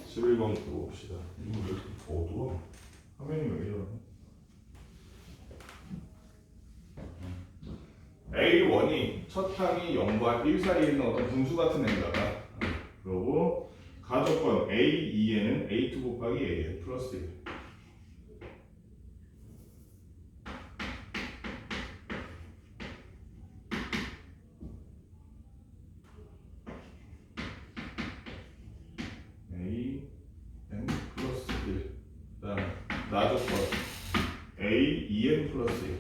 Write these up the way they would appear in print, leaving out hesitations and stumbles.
11번 봅시다. 이거 왜 이렇게 어두워? 화면이 왜 이러네? A1이 첫 항이 0과 1 사이에 있는 어떤 분수 같은 애다가 그러고 가조건 A2에는 A2 곱하기 AN 플러스 1 AN 플러스 1 그 다음에 나조건 A2N 플러스 1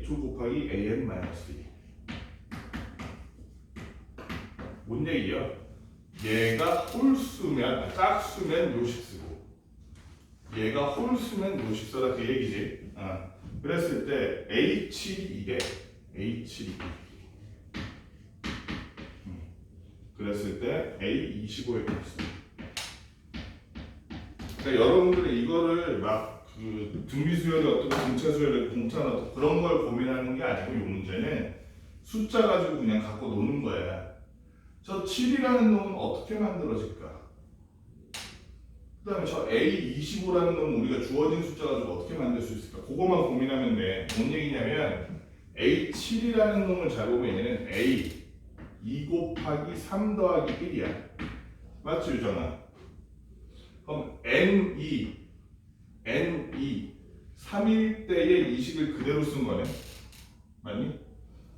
A2 곱하기 AN 마이너스 2 뭔 얘기야? 얘가 홀수면 짝수면 요식 쓰고 얘가 홀수면 요식 써라 그 얘기지. 그랬을 때 A7이 이게 A7이 그랬을 때 A25에 있어. 그러니까 여러분들이 이거를 막 그 등비수열이 어떻고 등차수열이 공차나 어떻고 그런 걸 고민하는 게 아니고 이 문제는 숫자 가지고 그냥 갖고 노는 거야. 저 7이라는 놈은 어떻게 만들어질까? 그 다음에 저 A25라는 놈은 우리가 주어진 숫자 가지고 어떻게 만들 수 있을까? 그것만 고민하면 돼. 뭔 얘기냐면 A7이라는 놈을 잘 보면 얘는 A 2 곱하기 3 더하기 1이야. 맞지 유정아? 그럼 N2 3일 때의 이식을 그대로 쓴 거네. 맞니?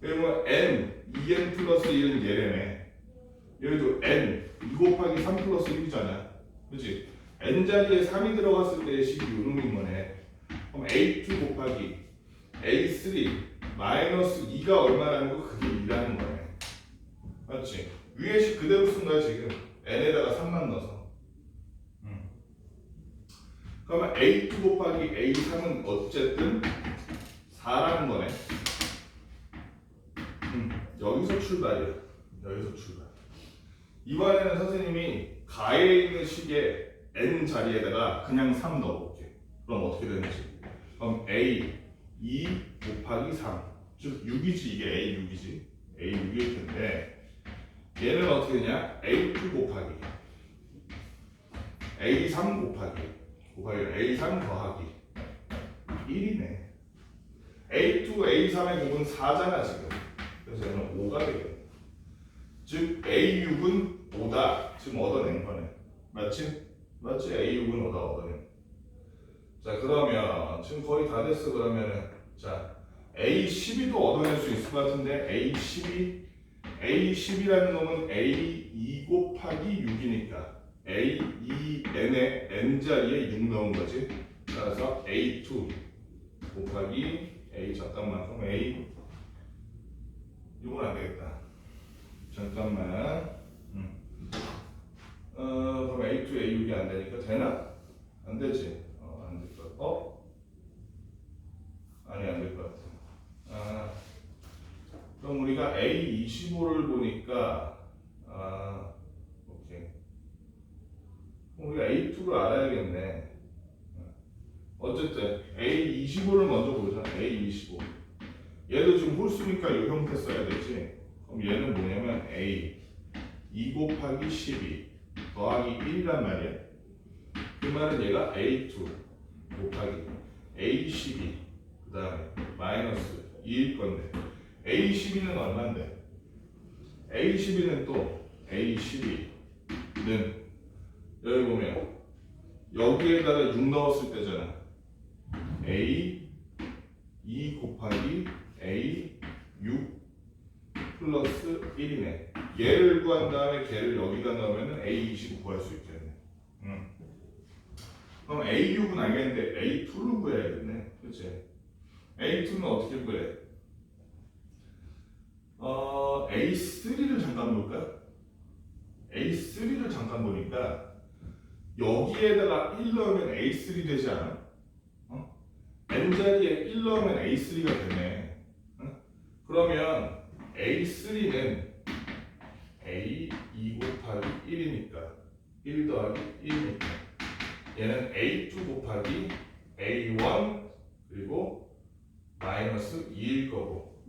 그러면 N 2N 플러스 1은 얘래네. 여기도 N 2 곱하기 3 플러스 1이잖아. 그치? N 자리에 3이 들어갔을 때의 식이 요 놈인 거네. 그럼 A2 곱하기 A3 마이너스 2가 얼마라는 거 그게 2라는 거네. 맞지? 위에 식 그대로 쓴 거야 지금. N에다가 3만 넣어서. 그러면 A2 곱하기 A3은 어쨌든 4라는 거네. 여기서 출발이야. 여기서 출발. 이번에는 선생님이 가에 있는 식의 N 자리에다가 그냥 3 넣어볼게. 그럼 어떻게 되는지. 그럼 A 2 곱하기 3. 즉 6이지 이게 A6이지. A6일 텐데 얘는 어떻게 되냐? A2 곱하기 A3 곱하기 A3 더하기 1이네. A2, A3의 곱은 4잖아 지금. 그래서 얘는 5가 되겠네. 즉 A6은 5다. 지금 얻어낸 거네. 맞지? 맞지? A6은 5다 얻어낸. 자 그러면 지금 거의 다 됐어. 그러면은 자 A12도 얻어낼 수 있을 것 같은데 A12라는 놈은 A2 곱하기 6이니까 A2N의 N자리에 6 넣은 거지. 따라서 A2 곱하기 A 잠깐만 그럼 A 이건 안 되겠다. 잠깐만. 그럼 A2, A6이 안 되니까 되나? 안 되지. 안 될 것 같아. 아니 안 될 것 같아. 그럼 우리가 A25를 보니까 오케이. 우리가 A2를 알아야겠네. 어쨌든 A25를 먼저 보자. A25. 얘도 지금 홀수니까 이 형태 써야 되지. 그럼 얘는 뭐냐면 A 2 곱하기 12 더하기 1이란 말이야. 그 말은 얘가 A2 곱하기 A12 그 다음에 마이너스 2일 건데 A12는 얼마인데? A12는 또 A12는 여기 보면 여기에다가 6 넣었을 때잖아. A 2 곱하기 A 6 플러스 1이네. 얘를 구한 다음에 걔를 여기다 넣으면 A25 구할 수 있겠네. 그럼 A6은 알겠는데 A2를 구해야겠네. 그치? A2는 어떻게 구해? A3를 잠깐 볼까? A3를 잠깐 보니까 여기에다가 1 넣으면 A3 되지 않아? N자리에 1 넣으면 A3가 되네. 그러면 A3는 A2 곱하기 1이니까 1 더하기 1이니까 얘는 A2 곱하기 A1 그리고 마이너스 2일 거고.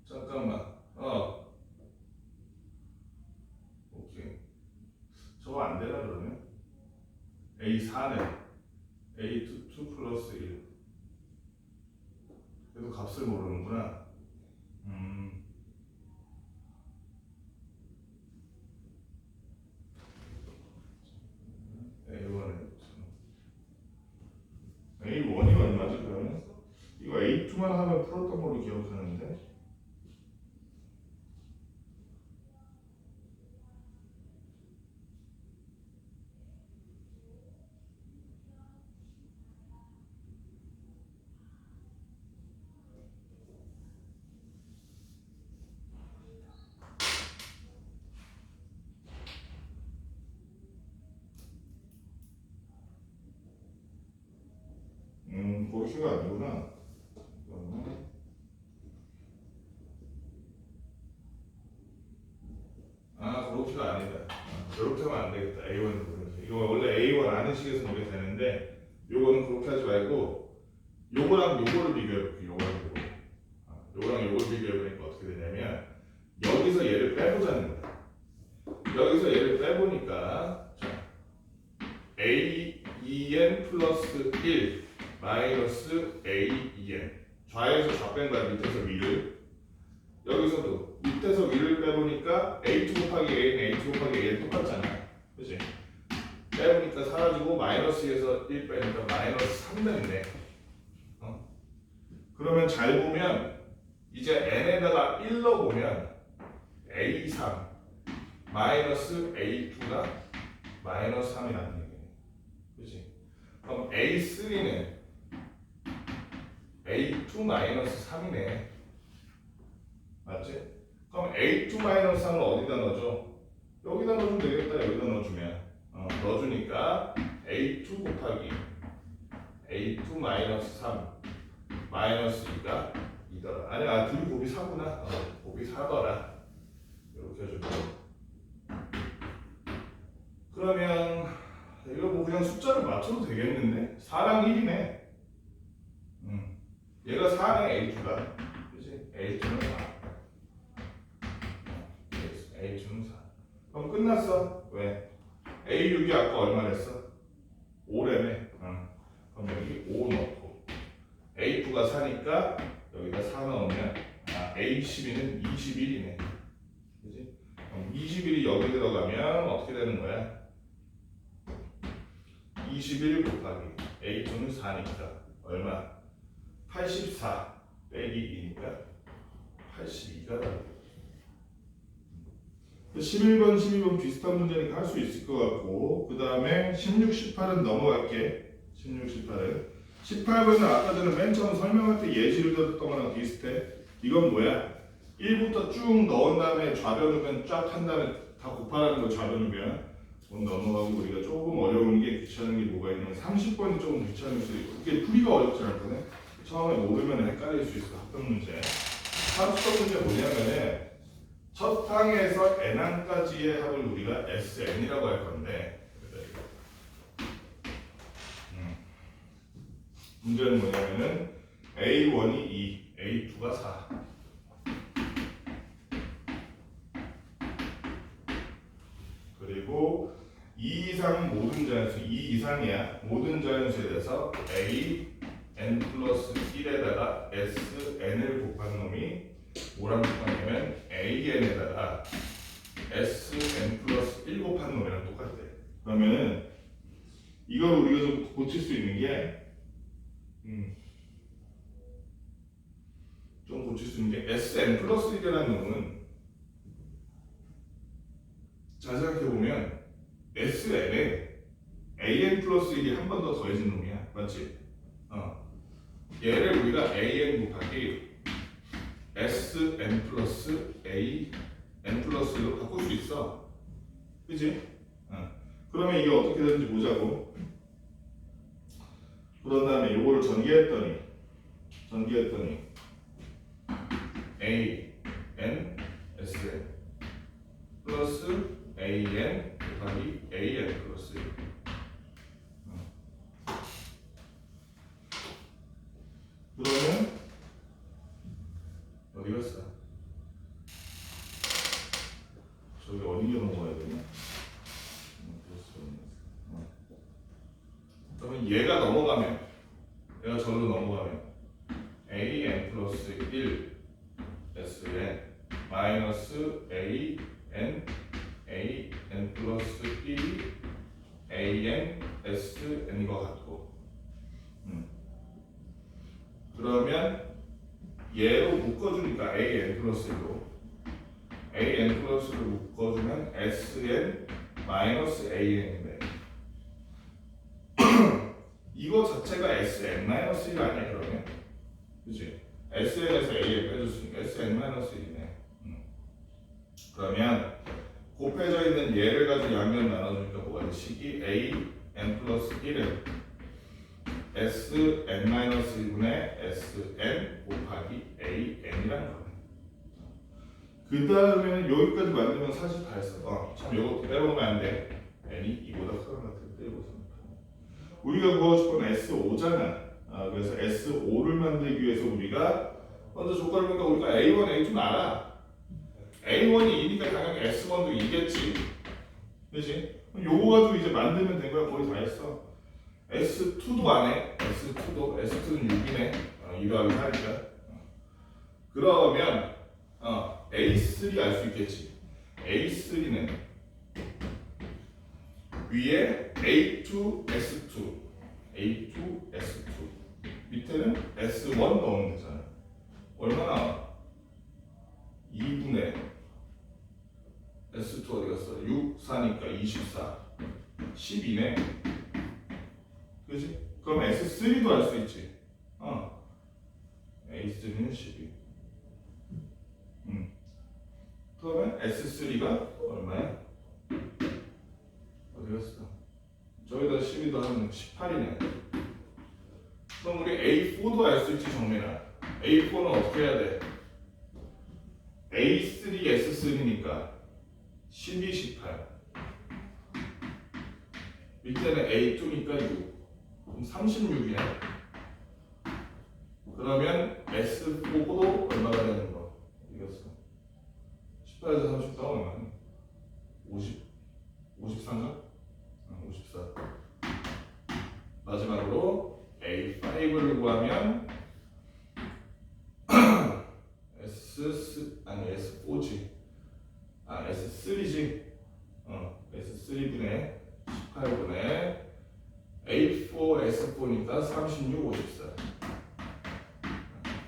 잠깐만. 오케이. 저거 안 되나 그러면? A4네. A2 2 플러스 1. 그래도 값을 모르는구나. A1이 얼마지 그러면? 이거 A2만 하면 풀었던 걸로 기억하는데. 그렇게가 아니구나. 그렇게가 아니다. 그렇게 하면 안 되겠다. A1을 보면서. 이거 원래 A1 아는 식에서 보게 되는데, 요거는 그렇게 하지 말고, 요거랑 요거를 비교해볼게. 요거랑 요걸 비교해보니까 어떻게 되냐면, 여기서 얘를 빼보자는 거야. 여기서 얘를 빼보니까, 자, A2n 플러스 1 마이너스 A2n. 좌에서 좌 뺀 거야, 밑에서 위를. 여기서도 밑에서 위를 빼보니까 A2 곱하기 A는 A2 곱하기 A는 똑같잖아. 그치? 빼보니까 사라지고 마이너스에서 1 빼니까 마이너스 3 됐네. 그러면 잘 보면 이제 n에다가 1 넣어보면 A3 마이너스 A2가 마이너스 3이라는 얘기네. 그치? 그럼 A3는 A2 마이너스 3이네. 맞지? 그럼 A2-3을 어디다 넣어줘? 여기다 넣어주면 되겠다. 여기다 넣어주면 넣어주니까 A2 곱하기 A2-3 마이너스 2가 2더라. 아니, 둘이 곱이 4구나. 곱이 4더라. 이렇게 해주고. 그러면 이거 뭐 그냥 숫자를 맞춰도 되겠는데? 4랑 1이네. 얘가 4네, A2가. 그치? A2는 4. A2는 4. 그럼 끝났어. 왜? A6이 아까 얼마랬어? 5래네. 그럼 여기 5 넣고 A2가 4니까 여기다 4 넣으면 A12는 21이네. 그치? 그럼 21이 여기 들어가면 어떻게 되는 거야? 21 곱하기 A2는 4니까 얼마? 84 빼기 2니까 82가 나옵니다. 11번, 12번 비슷한 문제니까 할 수 있을 것 같고, 그 다음에 16, 18은 넘어갈게. 16, 18은 18번은 아까 전에 맨 처음 설명할 때 예시를 들었던 거랑 비슷해. 이건 뭐야? 1부터 쭉 넣은 다음에 좌변으면 쫙 한 다음에 다 곱하라는 거 좌변으면 넘어가고, 우리가 조금 어려운 게 귀찮은 게 뭐가 있냐면 30번이 조금 귀찮을 수 있고, 이게 풀이가 어렵지 않거든. 처음에 모르면 헷갈릴 수 있어. 합격 문제. 합격 문제 뭐냐면은 첫 항에서 n항까지의 합을 우리가 SN이라고 할 건데, 문제는 뭐냐면은 A1이 2, A2가 4. 그리고 2 이상 모든 자연수, 2 이상이야. 모든 자연수에 대해서 A n 플러스 1에다가 SN을 곱한 놈이 뭐랑 곱하냐면 AN에다가 SN 플러스 1 곱한 놈이랑 똑같대. 그러면은 이걸 우리가 좀 고칠 수 있는 게 좀 고칠 수 있는 게 SN 플러스 1이라는 놈은 잘 생각해보면 SN에 AN 플러스 1이 한 번 더 더해진 놈이야. 맞지? 얘를 우리가 AN 곱하기 SN 플러스 A N 플러스로 바꿀 수 있어. 그치? 그러면 이게 어떻게 되는지 보자고. 그런 다음에 요거를 전개했더니 A N S N 플러스 A N 곱하기 A N 플러스 1. 절로 넘어가면 an 플러스 1 sn 마이너스 an 플러스 1 an sn인 것 같고 그러면 얘로 묶어주니까 an 플러스 1로 an 플러스를 묶어주면 sn 마이너스 an인데 이거 자체가 sn 마이너스 1 아니야 그러면? 그치? sn에서 an 빼줬으니까 sn 마이너스 1이네 그러면 곱해져 있는 얘를 가지고 양면 나눠주니까 뭐가 돼? 식이 an 플러스 1은 sn 마이너스 1분의 sn 곱하기 an이라는 거네. 그 다음에는 여기까지 만들면 사실 다 했어. 참 이거 빼먹으면 안 돼. n이 2보다 크다 같을 때 이거 우리가 구하고 싶은 S5잖아. 그래서 S5를 만들기 위해서 우리가 먼저 조건을 보니까 우리가 A1, A2는 알아. A1이 2니까 당연히 S1도 2겠지. 그치? 요거 가지고 이제 만들면 된 거야. 거의 다 했어. S2도 안 해. S2는 6이네. 2더하기 4니까. 그러면 A3 알 수 있겠지. A3는 위에 A2, S2 밑에는 S1 넣으면 되잖아. 얼마 나와? 2분의 S2 어디 갔어? 6, 4니까 24 12네. 그치? 그럼 S3도 알 수 있지. A3는 12 그러면 S3가 얼마야? 어디 갔어? 저기다 12도 하면 18이네. 그럼 우리 A4도 알 수 있지 정민아. A4는 어떻게 해야 돼? A3, S3니까 12, 18 밑에는 A2니까 6 그럼 36이네. 그러면 S4도 얼마가 되는 거? 이겼어. 18에서 30 더하면 50? 53가? 54. 마지막으로 A5를 구하면 S4지. S3지. S3분의 18분의 A4, S4니까 36, 54.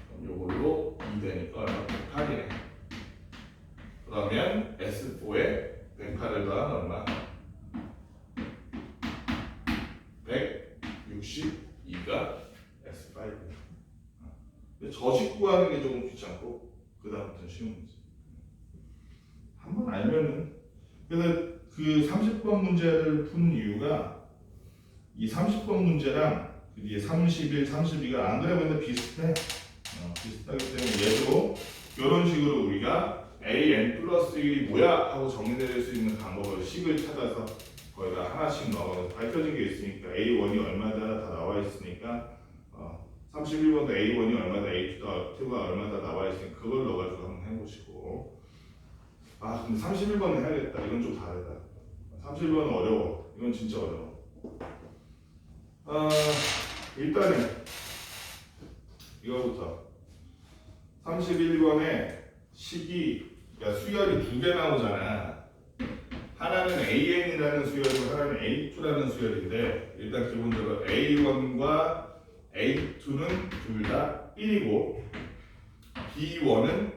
그럼 요걸로 2 되니까 얼마? 8이네. 그러면 S4에 108을 더하면 얼마? 162가 S5. 저식 구하는 게 조금 귀찮고 그 다음부터는 쉬운 문제. 한번 알면은 그래서 그 30번 문제를 푼 이유가 이 30번 문제랑 이 31, 32가 안 그래 보이는데 비슷해. 비슷하기 때문에 얘도 이런 식으로 우리가 an 플러스 1이 뭐야 하고 정리될 수 있는 방법을 식을 찾아서 거기다 하나씩 넣어서 밝혀진 게 있으니까 A1이 얼마다 다 나와 있으니까 31번도 A1이 얼마다 A2가 얼마다 나와 있으니까 그걸 넣어가지고 한번 해보시고 근데 31번은 해야겠다. 이건 좀 다르다. 31번은 어려워. 이건 진짜 어려워. 일단은 이거부터 31번에 식이 수열이 두 개 나오잖아. 하나는 AN이라는 수열이고 하나는 A2라는 수열인데 일단 기본적으로 A1과 A2는 둘 다 1이고 B1은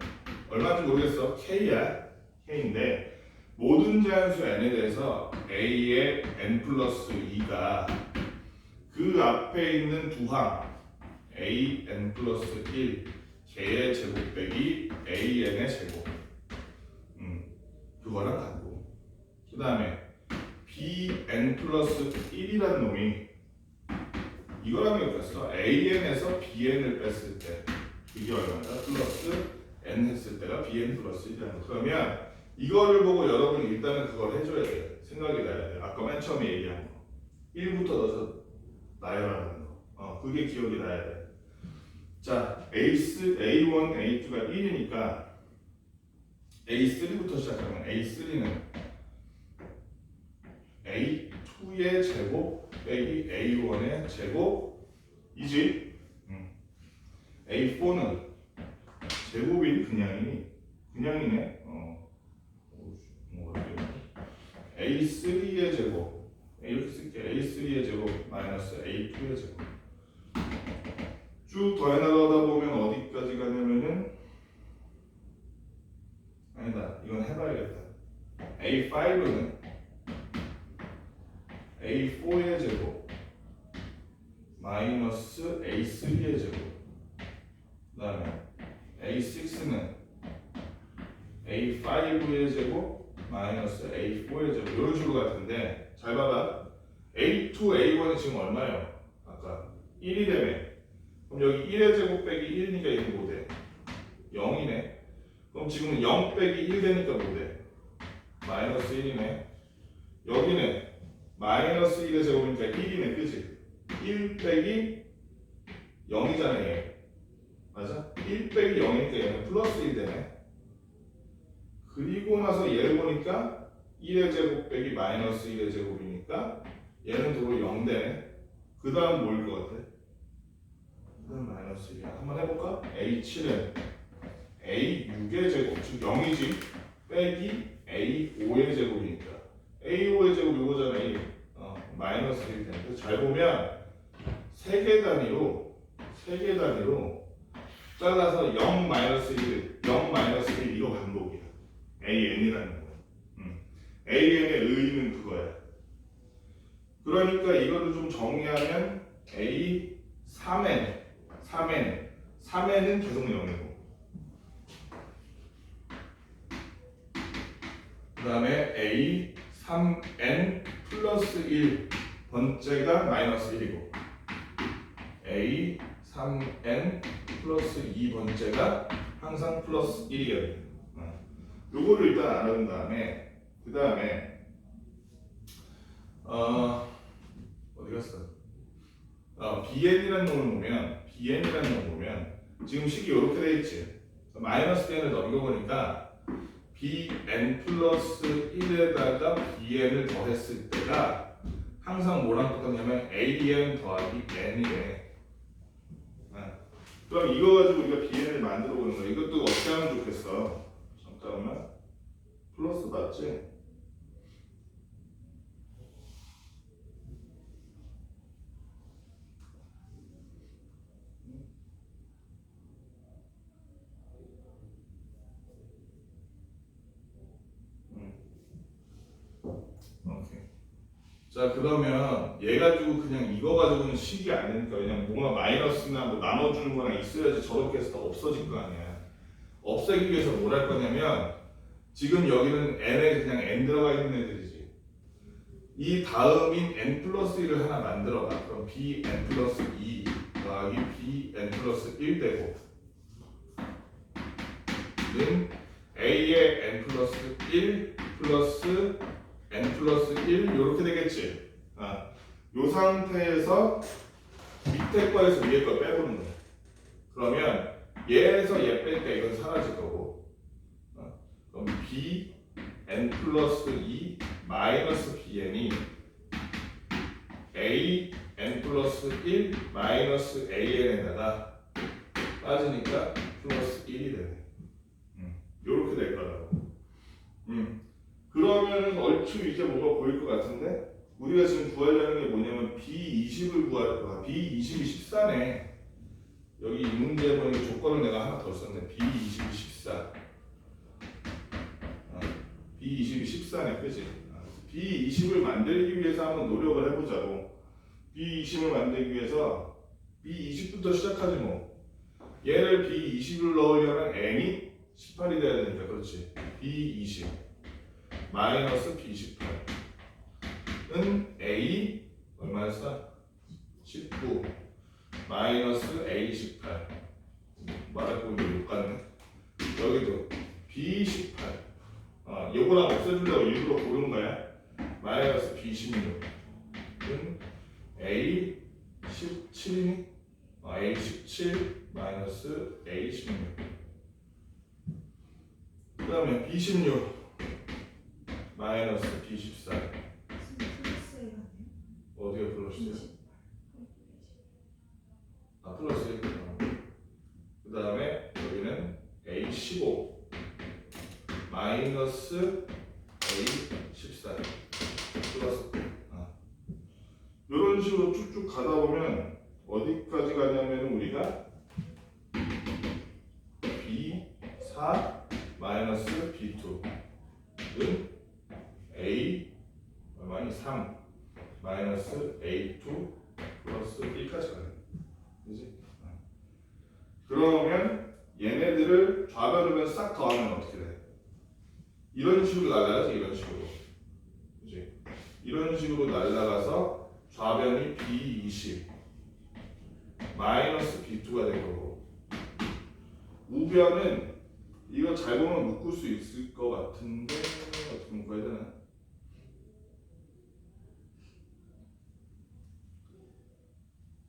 얼마인지 모르겠어. K야. K인데 모든 제한수 N에 대해서 A의 N 플러스 2가 그 앞에 있는 두 항 A N 플러스 1 K의 제곱 빼기 AN의 제곱 그거랑 같고 그 다음에 BN 플러스 1이라는 놈이 이거랑 엮였어. AN에서 BN을 뺐을 때 이게 얼마다? 플러스 N 했을 때가 BN 플러스 1이라는 거. 그러면 이거를 보고 여러분이 일단은 그걸 해줘야 돼. 생각이 나야 돼. 아까 맨 처음에 얘기한 거 1부터 넣어서 나열하는 거. 그게 기억이 나야 돼. 자, A1, A2가 1이니까 A3부터 시작하면 A3는 A2의 제곱 빼기 A1의 제곱이지. A4는 제곱이 그냥이네. A3의 제곱 이렇게 쓸게. A3의 제곱 마이너스 A2의 제곱 쭉 더해 나가다 보면 어디까지 가냐면은 아니다. 이건 해봐야겠다. A5는 A4의 제곱 마이너스 A3의 제곱 그 다음에 A6는 A5의 제곱 마이너스 A4의 제곱 이런 식으로 같은데 잘 봐봐. A2, A1이 지금 얼마예요? 아까 1이 되네. 그럼 여기 1의 제곱 빼기 1이니까 이게 뭐 돼? 0이네. 그럼 지금은 0 빼기 1 되니까 뭐 돼? 마이너스 1이네. 여기는 마이너스 1의 제곱이니까 1이네. 그치? 1 빼기 0이잖아 얘. 맞아? 1 빼기 0이니까 얘는 플러스 1 되네. 그리고 나서 얘를 보니까 1의 제곱 빼기 마이너스 1의 제곱이니까 얘는 도로 0 되네. 그 다음 뭐일 것 같아? 그 다음 마이너스 1이야. 한번 해볼까? A7은 A6의 제곱, 즉 0이지 빼기 A5의 제곱이니까 A5의 제곱 이거잖아. 마이너스 1이 되니까 잘 보면 세 개 단위로 잘라서 0 마이너스 1, 0 마이너스 1 이거 반복이야. AN이라는 거. AN의 의의는 그거야. 그러니까 이거를 좀 정의하면 A3N은 계속 0이고 그 다음에 A3N 플러스 1 번째가 마이너스 1이고 A3N 플러스 2번째가 항상 플러스 1이야. 요거를 일단 알아둔 다음에 그 다음에 어디 갔어? BN이라는 놈을 보면 지금 식이 이렇게 돼 있지. 마이너스 n을 넘겨보니까 bn 플러스 1에다가 bn을 더했을 때가 항상 뭐랑 똑같냐면 an 더하기 n이래. 그럼 이거 가지고 우리가 bn을 만들어 보는 거야. 이것도 어떻게 하면 좋겠어? 잠깐만. 플러스 맞지? 오케이. 자 그러면 얘 가지고 그냥 이거 가지고는 식이 안 되니까 그냥 뭔가 마이너스나 뭐 나눠주는 거나 있어야지 저렇게 해서 다 없어질 거 아니야. 없애기 위해서 뭘 할 거냐면 지금 여기는 n에 그냥 n 들어가 있는 애들이지. 이 다음인 n 플러스 1을 하나 만들어봐. 그럼 bn 플러스 2 더하기 bn 플러스 1 되고 는 a의 n 플러스 1 플러스 n 플러스 1 이렇게 되겠지. 요 상태에서 밑에 거에서 위에 거 빼보는 거야. 그러면 얘에서 얘 뺄 때 이건 사라질 거고 그럼 b n 플러스 2 마이너스 bn이 a n 플러스 1 마이너스 an에다가 빠지니까 플러스 1이 되네. 요렇게 될 거라고. 그러면은 얼추 이제 뭐가 보일 것 같은데 우리가 지금 구하려는 게 뭐냐면 B20을 구할 거야. B20이 14네. 여기 이 문제에 보니까 조건을 내가 하나 더 썼네. B20이 14. B20이 14네, 그치? B20을 만들기 위해서 한번 노력을 해보자고. B20을 만들기 위해서 B20부터 시작하지 뭐. 얘를 B20을 넣으려면 N이 18이 돼야 되니까, 그렇지? B20 마이너스 B18은 A 얼마였어? 19 마이너스 A18 말하고 이제 못 갔네. 여기도 B18 요거랑 없애주려고 일부러 고른 거야. 마이너스 B16은 A17이니? A17 마이너스 A16 그 다음에 B16 마이너스 B14 어디가 플러스야? 플러스 1 4 마이너스 B2 은 A 얼마니? 3 마이너스 A2 플러스 1까지 가네. 그지? 그러면 얘네들을 좌변으로 싹 더하면 어떻게 돼? 이런 식으로 날아가지. 이런 식으로. 그지? 이런 식으로 날아가서 좌변이 B20 마이너스 B2가 된 거고, 우변은 이거 잘 보면 묶을 수 있을 것 같은데 어떻게 묶어야 되나?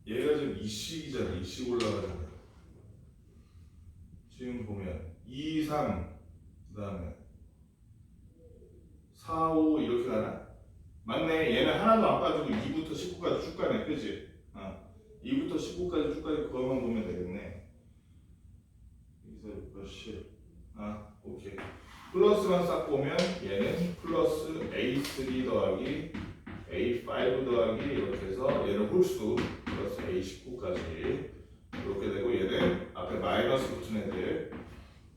얘가 지금 이식이잖아. 이식 올라가잖아. 지금 보면 2, 3, 그 다음에 4, 5 이렇게 가나? 맞네. 얘는 하나도 안 빠지고 2부터 19까지 쭉 가네. 그치? 2부터 19까지 쭉 가지. 그것만 보면 되겠네. 2, 4, 6, 8, 10. 오케이. 플러스만 싹 보면 얘는 플러스 A3 더하기 A5 더하기 이렇게 해서 얘는 홀수 플러스 A19까지 이렇게 되고, 얘는 앞에 마이너스 붙은 애들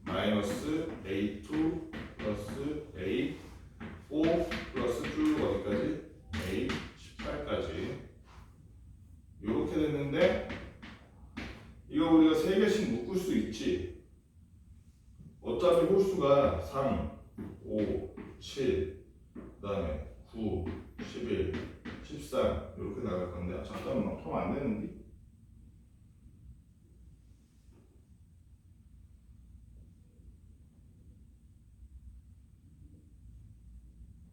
마이너스 A2 플러스 A5 플러스 쭉 어디까지? A18까지 이렇게 됐는데, 이거 우리가 3개씩 묶을 수 있지. 어차피 홀수가 3, 5, 7, 그 다음에 9, 11, 13 이렇게 나갈 건데, 잠깐만, 통 안 되는데?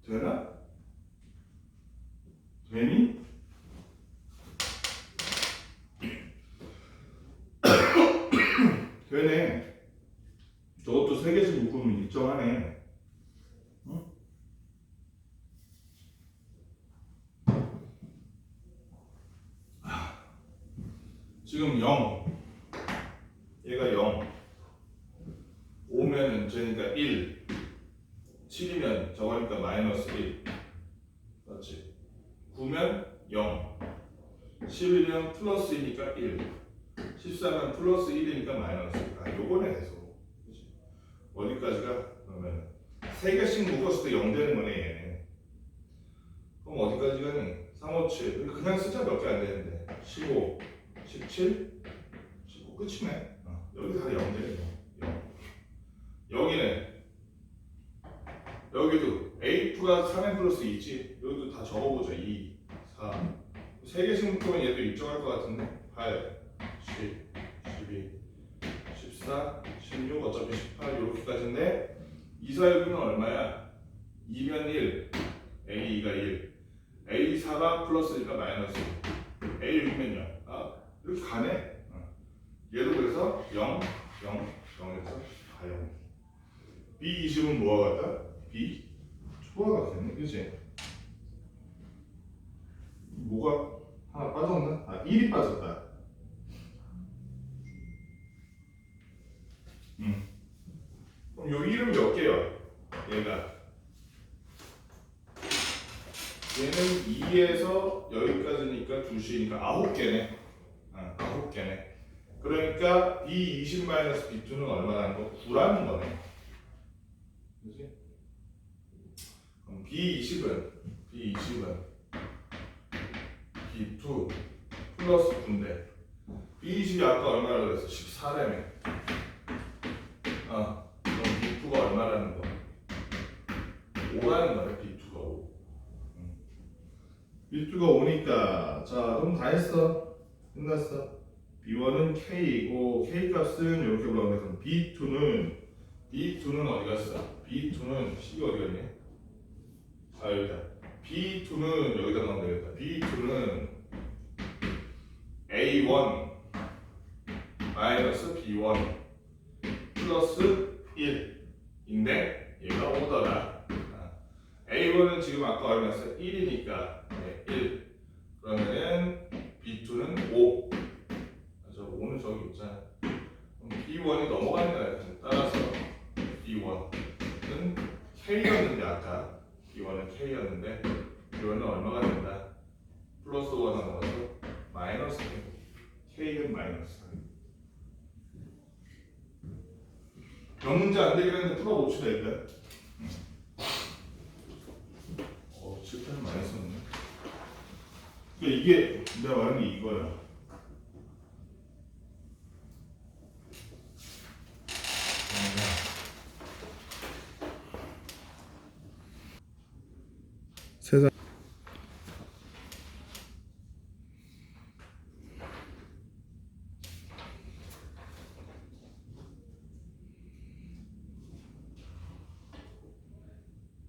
되나? 되니? 되네. 저것도 3개씩 묶으면 일정하네. 응? 지금 0, 얘가 0, 5면은 쟤니까 1, 7이면 저거니까 마이너스 1, 맞지? 9면 0, 11이면 플러스 2니까 1, 14면 플러스 1이니까 마이너스 1. 요거네 계속. 그치? 어디까지가? 그러면 3개씩 묶었을 때 0 되는 거네 얘는. 그럼 어디까지 가니? 3, 5, 7. 그냥 숫자 몇 개 안 되는데 15, 17, 19 끝이네. 여기 다 0 되네. 0. 여기는 여기도 A2가 3n 플러스 2지. 여기도 다 적어보자. 2, 4. 3개씩 묶으면 얘도 일정할 것 같은데 8, 10, 12, 14, 16, 어차피 18 이렇게까지인데 2, 4, 6이면 얼마야? 2면 1, A2가 1, A4가 플러스니까 마이너스 1, A6이면 0. 이렇게 가네. 얘도 그래서 0, 0, 0에서 다 0. B20은 뭐가 같다? B 초가 같겠네. 그치? 뭐가 하나 빠졌나? 1이 빠졌다. 그럼 요 1은 몇 개야? 얘가 얘는 2에서 여기까지니까 2시니까 9개네. 9개네. 그러니까 B20-B2는 얼마라는 거? 9라는 거네. 그치? 그럼 B20은 B2 플러스 9인데 B20이 아까 얼마라고 그랬어? 14라며. 그럼 B2가 얼마라는 거? 5라는 거네. B2가 5. B2가 5니까 자 그럼 다 했어. 끝났어. B1은 K이고 K 값은 이렇게 불러오면 B2는 어디 갔어? B2는 C가 어디 갔니? 여기다. B2는 여기다 넣으면 되겠다. B2는 A1 마이너스 B1 플러스 1인데 얘가 5더라. A1은 지금 아까 얼마였어? 1이니까 1. 그러면은 B2는 5. 저 5는 저기 있잖아. 그럼 B1이 넘어가는 거야. 따라서 B1은 K였는데 아까 B1은 K였는데 B1은 얼마가 된다? 플러스 5가 넘어가서 마이너스 K는 마이너스. 명문제 안 되긴 했는데 풀어봅시다 일단. 실패를 많이 했었네. 그러니까 이게 내가 말하는 게 이거야. 세상